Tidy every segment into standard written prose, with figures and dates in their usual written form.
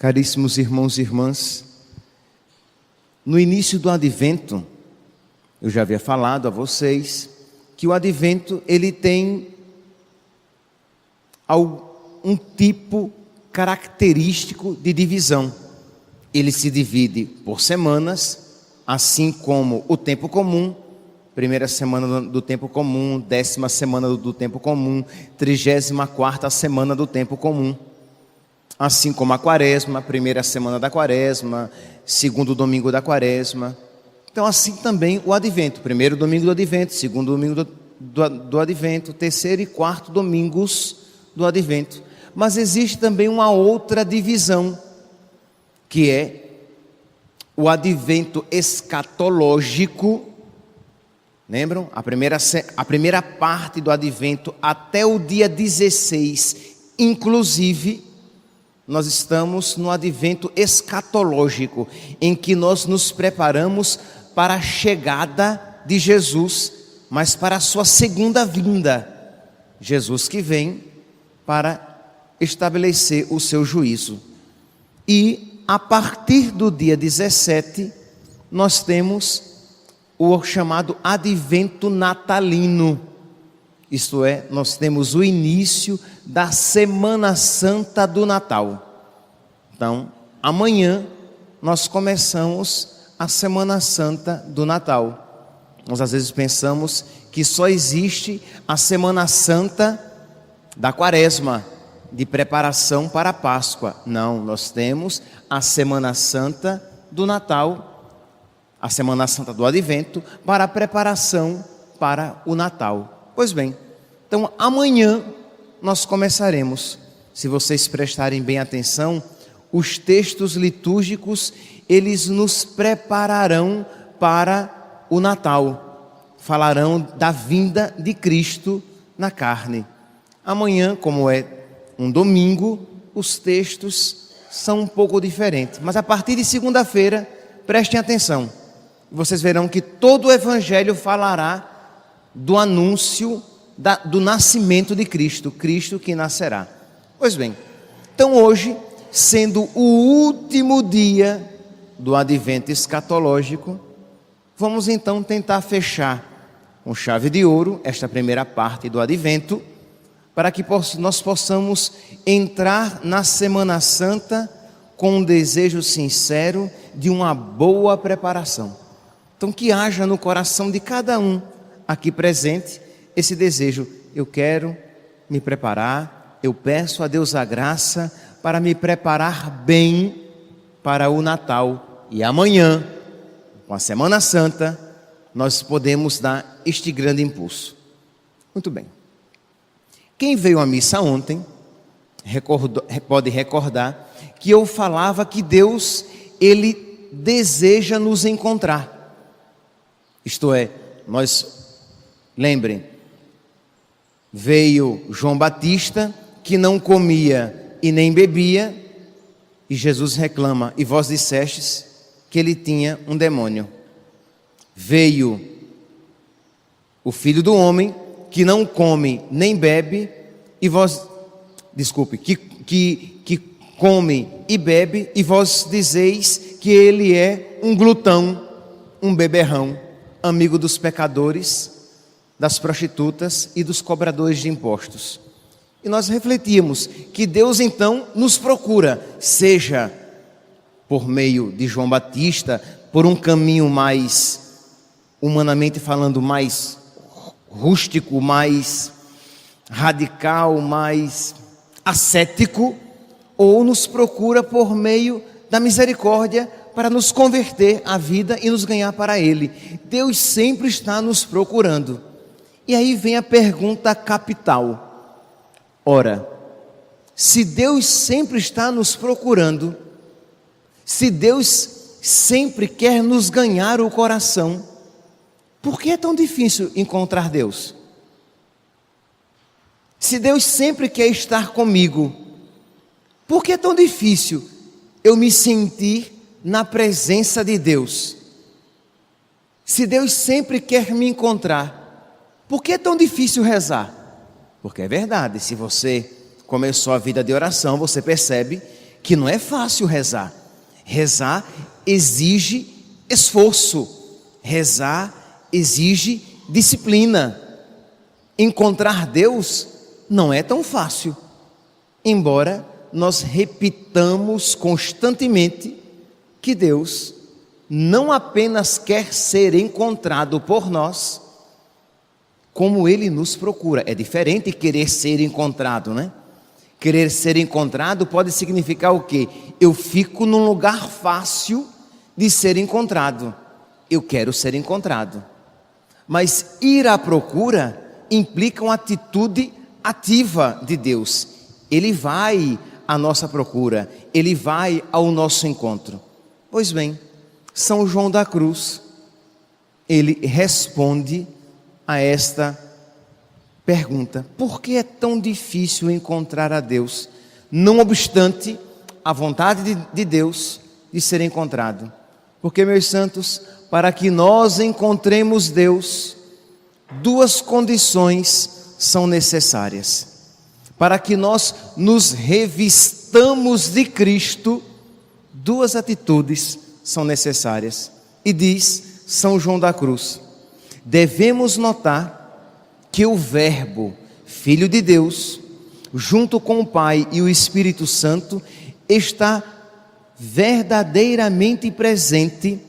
Caríssimos irmãos e irmãs, no início do Advento, eu já havia falado a vocês que o Advento ele tem um tipo característico de divisão. Ele se divide por semanas, assim como o tempo comum, primeira semana do tempo comum, 10ª semana do tempo comum, 34ª semana do tempo comum. Assim como a quaresma, primeira semana da quaresma, segundo domingo da quaresma. Então assim também o Advento, primeiro domingo do Advento, segundo domingo do Advento, terceiro e quarto domingos do Advento. Mas existe também uma outra divisão, que é o Advento escatológico. Lembram? A primeira parte do Advento até o dia 16, inclusive, nós estamos no Advento escatológico, em que nós nos preparamos para a chegada de Jesus, mas para a sua segunda vinda. Jesus que vem para estabelecer o seu juízo. E a partir do dia 17, nós temos o chamado Advento natalino. Isto é, nós temos o início da Semana Santa do Natal. Então, amanhã nós começamos a Semana Santa do Natal. Nós às vezes pensamos que só existe a Semana Santa da Quaresma, de preparação para a Páscoa. Não, nós temos a Semana Santa do Natal, a Semana Santa do Advento, para a preparação para o Natal. Pois bem, então amanhã nós começaremos, se vocês prestarem bem atenção, os textos litúrgicos, eles nos prepararão para o Natal, falarão da vinda de Cristo na carne. Amanhã, como é um domingo, os textos são um pouco diferentes, mas a partir de segunda-feira, prestem atenção, vocês verão que todo o Evangelho falará do anúncio do nascimento de Cristo, Cristo que nascerá. Pois bem, então hoje, sendo o último dia do Advento escatológico, vamos então tentar fechar com chave de ouro esta primeira parte do Advento, para que nós possamos entrar na Semana Santa com um desejo sincero de uma boa preparação. Então que haja no coração de cada um aqui presente esse desejo. Eu quero me preparar, eu peço a Deus a graça para me preparar bem para o Natal. E amanhã, com a Semana Santa, nós podemos dar este grande impulso. Muito bem. Quem veio à missa ontem, pode recordar que eu falava que Deus, Ele deseja nos encontrar. Isto é, lembrem, veio João Batista, que não comia e nem bebia, e Jesus reclama, e vós dissestes que ele tinha um demônio. Veio o Filho do Homem, que não come nem bebe, que come e bebe, e vós dizeis que ele é um glutão, um beberrão, amigo dos pecadores, das prostitutas e dos cobradores de impostos. E nós refletimos que Deus então nos procura, seja por meio de João Batista, por um caminho mais, humanamente falando, mais rústico, mais radical, mais ascético, ou nos procura por meio da misericórdia para nos converter à vida e nos ganhar para Ele. Deus sempre está nos procurando. E aí vem a pergunta capital. Ora, se Deus sempre está nos procurando, se Deus sempre quer nos ganhar o coração, por que é tão difícil encontrar Deus? Se Deus sempre quer estar comigo, por que é tão difícil eu me sentir na presença de Deus? Se Deus sempre quer me encontrar, por que é tão difícil rezar? Porque é verdade, se você começou a vida de oração, você percebe que não é fácil rezar. Rezar exige esforço, rezar exige disciplina. Encontrar Deus não é tão fácil, embora nós repitamos constantemente que Deus não apenas quer ser encontrado por nós, como Ele nos procura. É diferente querer ser encontrado, né? Querer ser encontrado pode significar o quê? Eu fico num lugar fácil de ser encontrado. Eu quero ser encontrado. Mas ir à procura implica uma atitude ativa de Deus. Ele vai à nossa procura, Ele vai ao nosso encontro. Pois bem, São João da Cruz, ele responde a esta pergunta: por que é tão difícil encontrar a Deus? Não obstante a vontade de Deus de ser encontrado. Porque, meus santos, para que nós encontremos Deus, duas condições são necessárias. Para que nós nos revistamos de Cristo, duas atitudes são necessárias. E diz São João da Cruz: devemos notar que o Verbo, Filho de Deus, junto com o Pai e o Espírito Santo, está verdadeiramente presente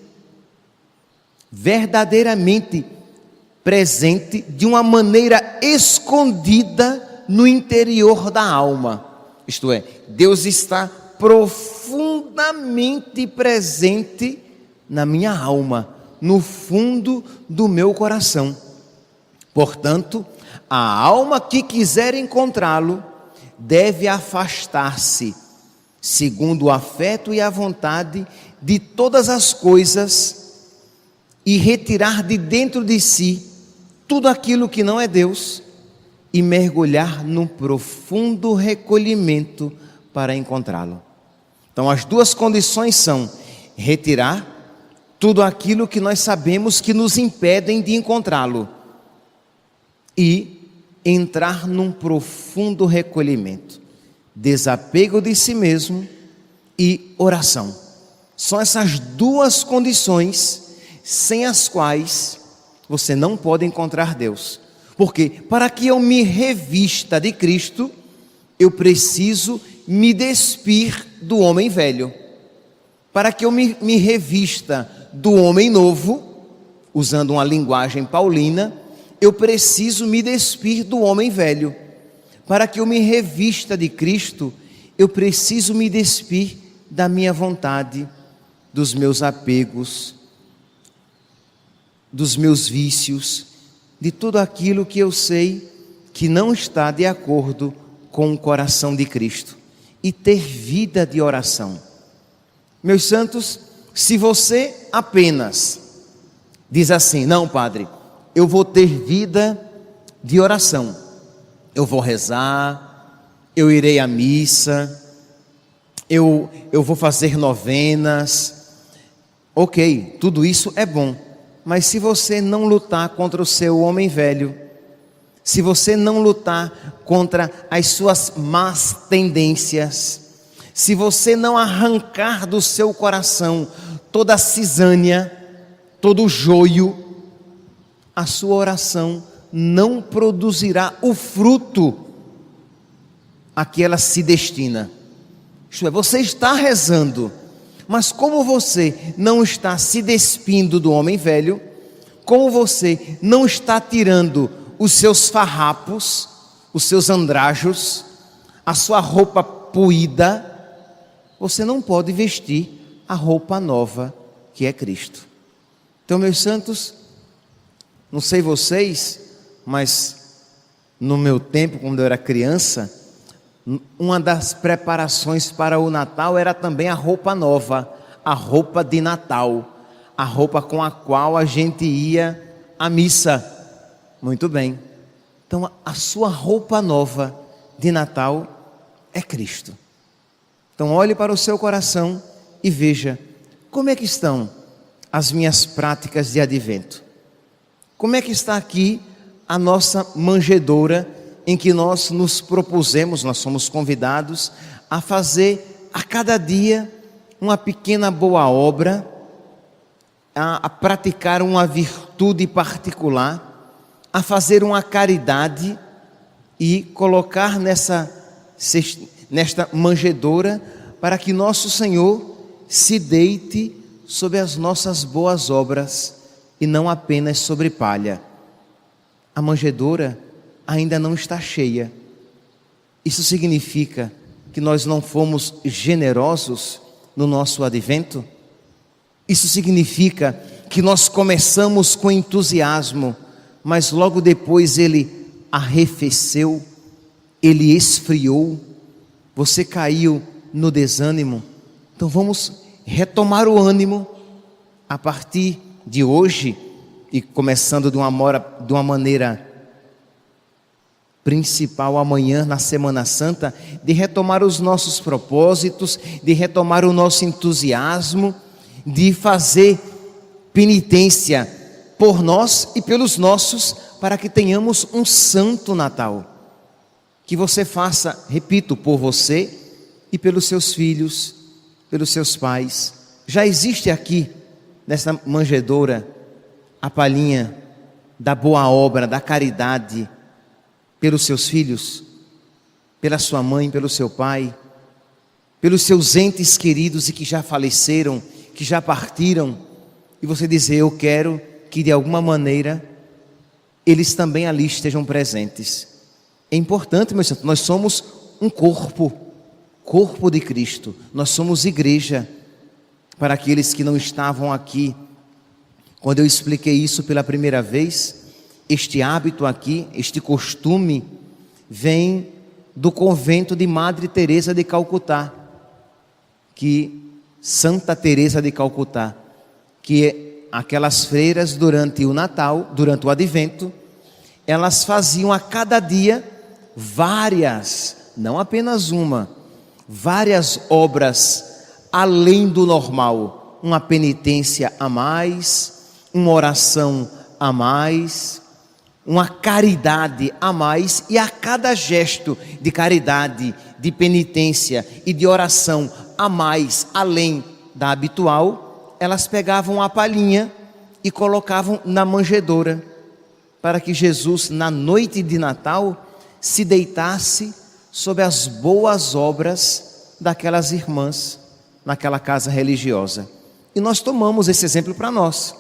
de uma maneira escondida no interior da alma. Isto é, Deus está profundamente presente na minha alma, no fundo do meu coração. Portanto, a alma que quiser encontrá-lo deve afastar-se, segundo o afeto e a vontade, de todas as coisas e retirar de dentro de si tudo aquilo que não é Deus e mergulhar num profundo recolhimento para encontrá-lo. Então, as duas condições são retirar tudo aquilo que nós sabemos que nos impedem de encontrá-lo e entrar num profundo recolhimento, desapego de si mesmo e oração. São essas duas condições sem as quais você não pode encontrar Deus. Porque para que eu me revista de Cristo, eu preciso me despir do homem velho. Para que eu me revista do homem novo, usando uma linguagem paulina, eu preciso me despir do homem velho. Para que eu me revista de Cristo, eu preciso me despir da minha vontade, dos meus apegos, dos meus vícios, de tudo aquilo que eu sei que não está de acordo com o coração de Cristo, e ter vida de oração. Meus santos, se você apenas diz assim: não, padre, eu vou ter vida de oração, eu vou rezar, eu irei à missa, eu vou fazer novenas, ok, tudo isso é bom, mas se você não lutar contra o seu homem velho, se você não lutar contra as suas más tendências, se você não arrancar do seu coração toda a cisânia, todo o joio, a sua oração não produzirá o fruto a que ela se destina. Isto é, você está rezando, mas como você não está se despindo do homem velho, como você não está tirando os seus farrapos, os seus andrajos, a sua roupa poída, você não pode vestir a roupa nova que é Cristo. Então, meus santos, não sei vocês, mas no meu tempo, quando eu era criança, uma das preparações para o Natal era também a roupa nova, a roupa de Natal, a roupa com a qual a gente ia à missa. Muito bem. Então, a sua roupa nova de Natal é Cristo. Então, olhe para o seu coração e veja como é que estão as minhas práticas de advento. Como é que está aqui a nossa manjedoura em que nós nos propusemos, nós somos convidados a fazer a cada dia uma pequena boa obra, a praticar uma virtude particular, a fazer uma caridade e colocar nesta manjedoura para que nosso Senhor se deite sobre as nossas boas obras e não apenas sobre palha. A manjedoura ainda não está cheia. Isso significa que nós não fomos generosos no nosso advento? Isso significa que nós começamos com entusiasmo, mas logo depois ele arrefeceu, ele esfriou, você caiu no desânimo? Então vamos retomar o ânimo a partir de hoje e começando de uma maneira principal amanhã na Semana Santa, de retomar os nossos propósitos, de retomar o nosso entusiasmo, de fazer penitência por nós e pelos nossos, para que tenhamos um santo Natal. Que você faça, repito, por você e pelos seus filhos, pelos seus pais. Já existe aqui, nessa manjedoura, a palhinha da boa obra, da caridade, pelos seus filhos, pela sua mãe, pelo seu pai, pelos seus entes queridos e que já faleceram, que já partiram, e você dizer: eu quero que de alguma maneira eles também ali estejam presentes. É importante, meus santos, nós somos um corpo de Cristo, nós somos igreja. Para aqueles que não estavam aqui, quando eu expliquei isso pela primeira vez, este hábito aqui, este costume, vem do convento de Madre Teresa de Calcutá, Santa Teresa de Calcutá, que aquelas freiras durante o Natal, durante o Advento, elas faziam a cada dia várias, não apenas uma, várias obras além do normal, uma penitência a mais, uma oração a mais, uma caridade a mais, e a cada gesto de caridade, de penitência e de oração a mais, além da habitual, elas pegavam a palhinha e colocavam na manjedoura, para que Jesus, na noite de Natal, se deitasse sobre as boas obras daquelas irmãs, naquela casa religiosa. E nós tomamos esse exemplo para nós.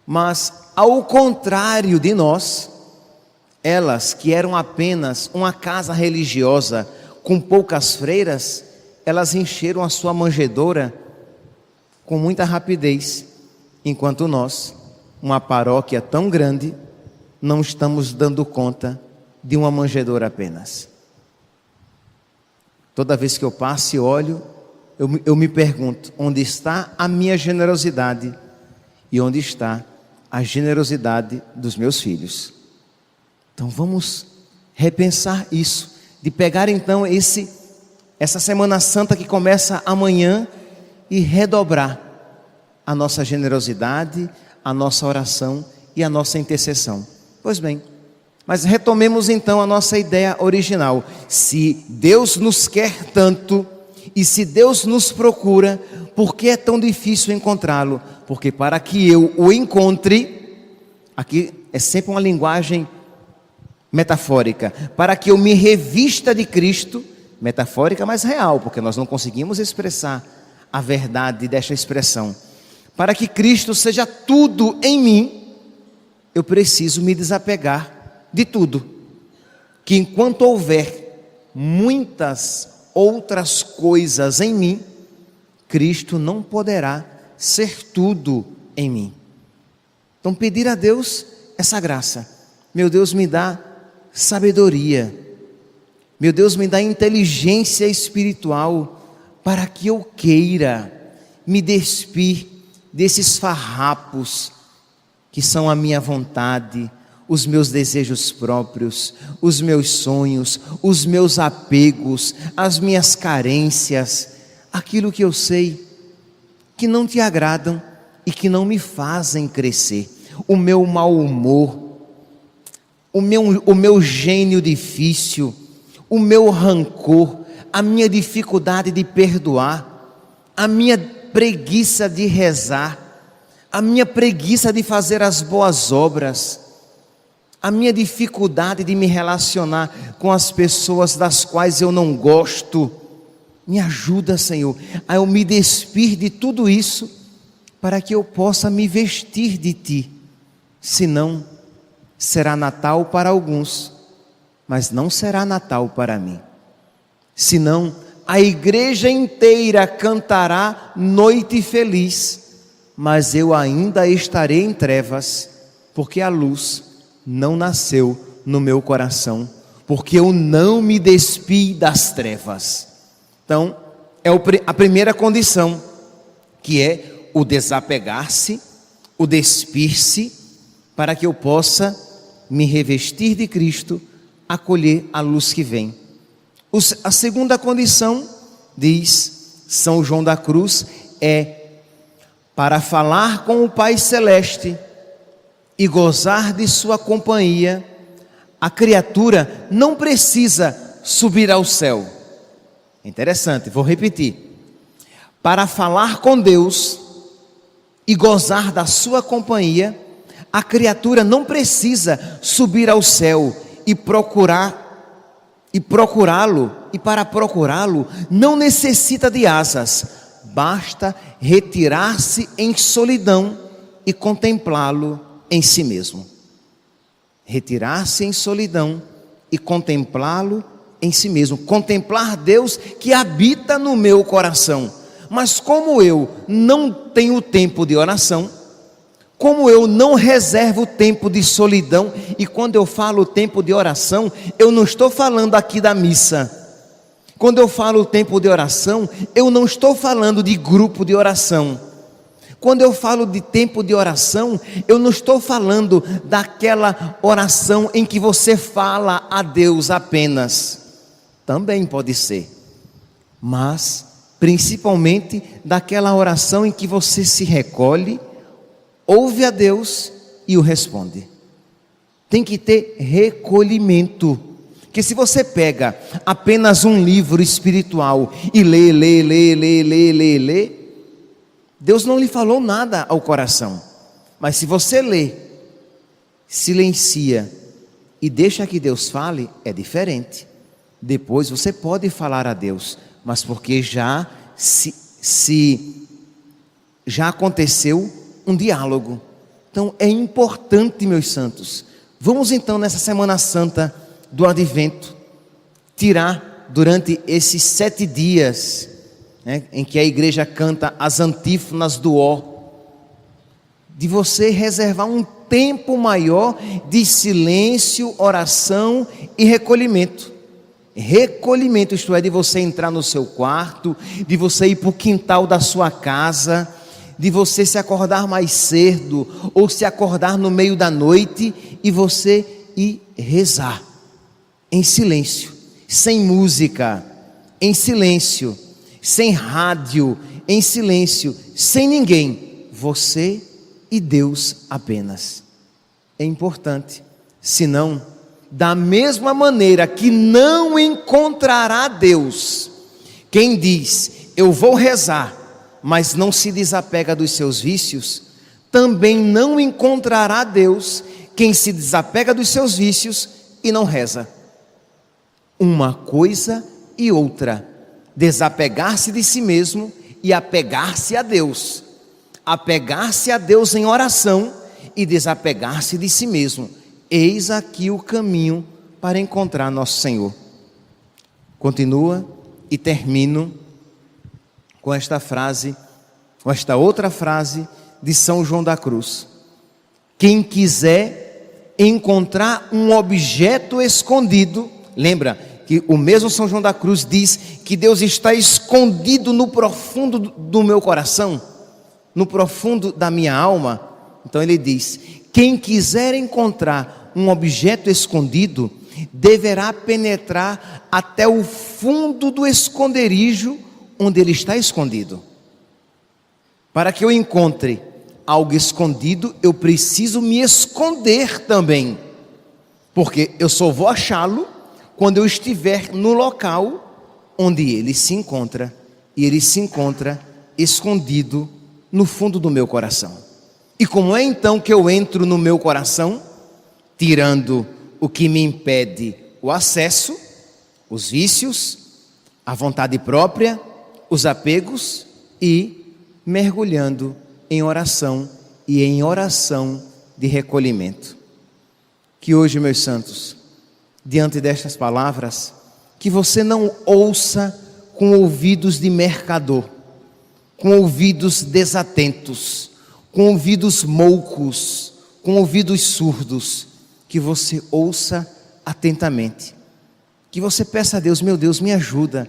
Mas, ao contrário de nós, elas que eram apenas uma casa religiosa com poucas freiras, elas encheram a sua manjedoura com muita rapidez, enquanto nós, uma paróquia tão grande, não estamos dando conta de uma manjedoura apenas. Toda vez que eu passo e olho, eu me pergunto: onde está a minha generosidade e onde está a generosidade dos meus filhos? Então vamos repensar isso, de pegar então essa Semana Santa que começa amanhã e redobrar a nossa generosidade, a nossa oração e a nossa intercessão. Pois bem, mas retomemos então a nossa ideia original. Se Deus nos quer tanto, e se Deus nos procura, por que é tão difícil encontrá-lo? Porque para que eu o encontre, aqui é sempre uma linguagem metafórica, para que eu me revista de Cristo, metafórica, mas real, porque nós não conseguimos expressar a verdade desta expressão. Para que Cristo seja tudo em mim, eu preciso me desapegar de tudo. Que enquanto houver muitas outras coisas em mim, Cristo não poderá ser tudo em mim. Então pedir a Deus essa graça. Meu Deus, me dá sabedoria. Meu Deus, me dá inteligência espiritual para que eu queira me despir desses farrapos que são a minha vontade, os meus desejos próprios, os meus sonhos, os meus apegos, as minhas carências, aquilo que eu sei que não te agradam e que não me fazem crescer, o meu mau humor, o meu gênio difícil, o meu rancor, a minha dificuldade de perdoar, a minha preguiça de rezar, a minha preguiça de fazer as boas obras, a minha dificuldade de me relacionar com as pessoas das quais eu não gosto. Me ajuda, Senhor, a eu me despir de tudo isso, para que eu possa me vestir de Ti. Senão, será Natal para alguns, mas não será Natal para mim. Senão, a igreja inteira cantará noite feliz, mas eu ainda estarei em trevas, porque a luz não nasceu no meu coração, porque eu não me despi das trevas. Então, é a primeira condição, que é o desapegar-se, o despir-se, para que eu possa me revestir de Cristo, acolher a luz que vem. A segunda condição, diz São João da Cruz, é para falar com o Pai Celeste e gozar de sua companhia. A criatura não precisa subir ao céu. Interessante, vou repetir. Para falar com Deus e gozar da sua companhia, a criatura não precisa subir ao céu e procurá-lo, e para procurá-lo não necessita de asas, basta retirar-se em solidão e contemplá-lo em si mesmo. Retirar-se em solidão e contemplá-lo em si mesmo. Contemplar Deus que habita no meu coração. Mas como eu não tenho tempo de oração, como eu não reservo tempo de solidão, e quando eu falo tempo de oração, eu não estou falando aqui da missa. Quando eu falo tempo de oração, eu não estou falando de grupo de oração. Quando eu falo de tempo de oração, eu não estou falando daquela oração em que você fala a Deus apenas. Também pode ser. Mas, principalmente, daquela oração em que você se recolhe, ouve a Deus e o responde. Tem que ter recolhimento. Porque se você pega apenas um livro espiritual e lê, Deus não lhe falou nada ao coração. Mas se você lê, silencia e deixa que Deus fale, é diferente. Depois você pode falar a Deus, mas porque já aconteceu um diálogo. Então é importante, meus santos. Vamos então nessa Semana Santa do Advento tirar durante esses 7 dias, em que a igreja canta as antífonas do ó, de você reservar um tempo maior de silêncio, oração e recolhimento. Recolhimento, isto é, de você entrar no seu quarto, de você ir para o quintal da sua casa, de você se acordar mais cedo, ou se acordar no meio da noite, e você ir rezar, em silêncio, sem música, em silêncio, sem rádio, em silêncio, sem ninguém, você e Deus apenas. É importante, senão, da mesma maneira que não encontrará Deus, quem diz, eu vou rezar, mas não se desapega dos seus vícios, também não encontrará Deus quem se desapega dos seus vícios e não reza. Uma coisa e outra, desapegar-se de si mesmo e apegar-se a Deus. Apegar-se a Deus em oração e desapegar-se de si mesmo. Eis aqui o caminho para encontrar nosso Senhor. Continua e termino com esta frase, com esta outra frase de São João da Cruz. Quem quiser encontrar um objeto escondido, lembra que o mesmo São João da Cruz diz que Deus está escondido no profundo do meu coração, no profundo da minha alma. Então ele diz, quem quiser encontrar um objeto escondido, deverá penetrar até o fundo do esconderijo onde ele está escondido. Para que eu encontre algo escondido, eu preciso me esconder também, porque eu só vou achá-lo quando eu estiver no local onde Ele se encontra, e Ele se encontra escondido no fundo do meu coração. E como é então que eu entro no meu coração? Tirando o que me impede o acesso, os vícios, a vontade própria, os apegos, e mergulhando em oração e em oração de recolhimento. Que hoje, meus santos, diante destas palavras, que você não ouça com ouvidos de mercador, com ouvidos desatentos, com ouvidos moucos, com ouvidos surdos, que você ouça atentamente. Que você peça a Deus: meu Deus, me ajuda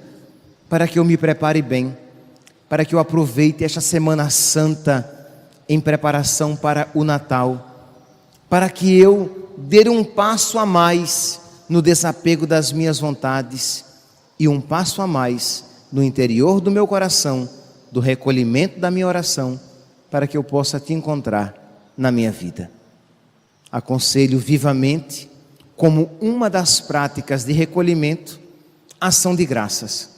para que eu me prepare bem, para que eu aproveite esta Semana Santa em preparação para o Natal, para que eu dê um passo a mais no desapego das minhas vontades e um passo a mais no interior do meu coração, do recolhimento da minha oração, para que eu possa te encontrar na minha vida. Aconselho vivamente, como uma das práticas de recolhimento, ação de graças.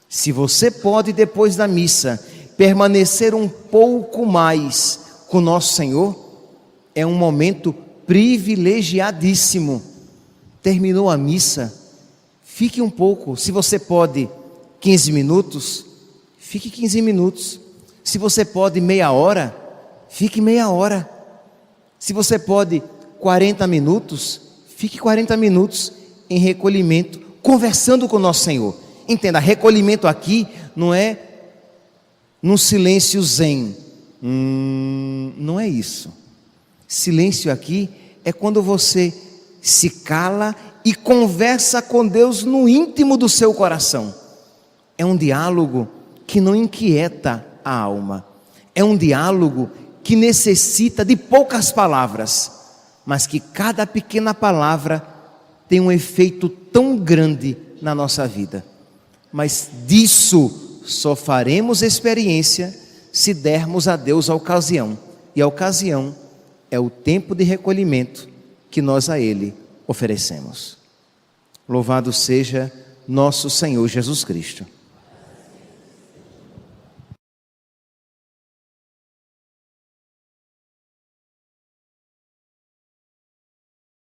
Se você pode, depois da missa, permanecer um pouco mais com nosso Senhor, é um momento privilegiadíssimo. Terminou a missa, fique um pouco. Se você pode 15 minutos, fique 15 minutos. Se você pode meia hora, fique meia hora. Se você pode 40 minutos, fique 40 minutos em recolhimento, conversando com nosso Senhor. Entenda, recolhimento aqui não é num silêncio zen. Não é isso. Silêncio aqui é quando você se cala e conversa com Deus no íntimo do seu coração. É um diálogo que não inquieta a alma. É um diálogo que necessita de poucas palavras, mas que cada pequena palavra tem um efeito tão grande na nossa vida. Mas disso só faremos experiência se dermos a Deus a ocasião. E a ocasião é o tempo de recolhimento que nós a Ele oferecemos. Louvado seja nosso Senhor Jesus Cristo.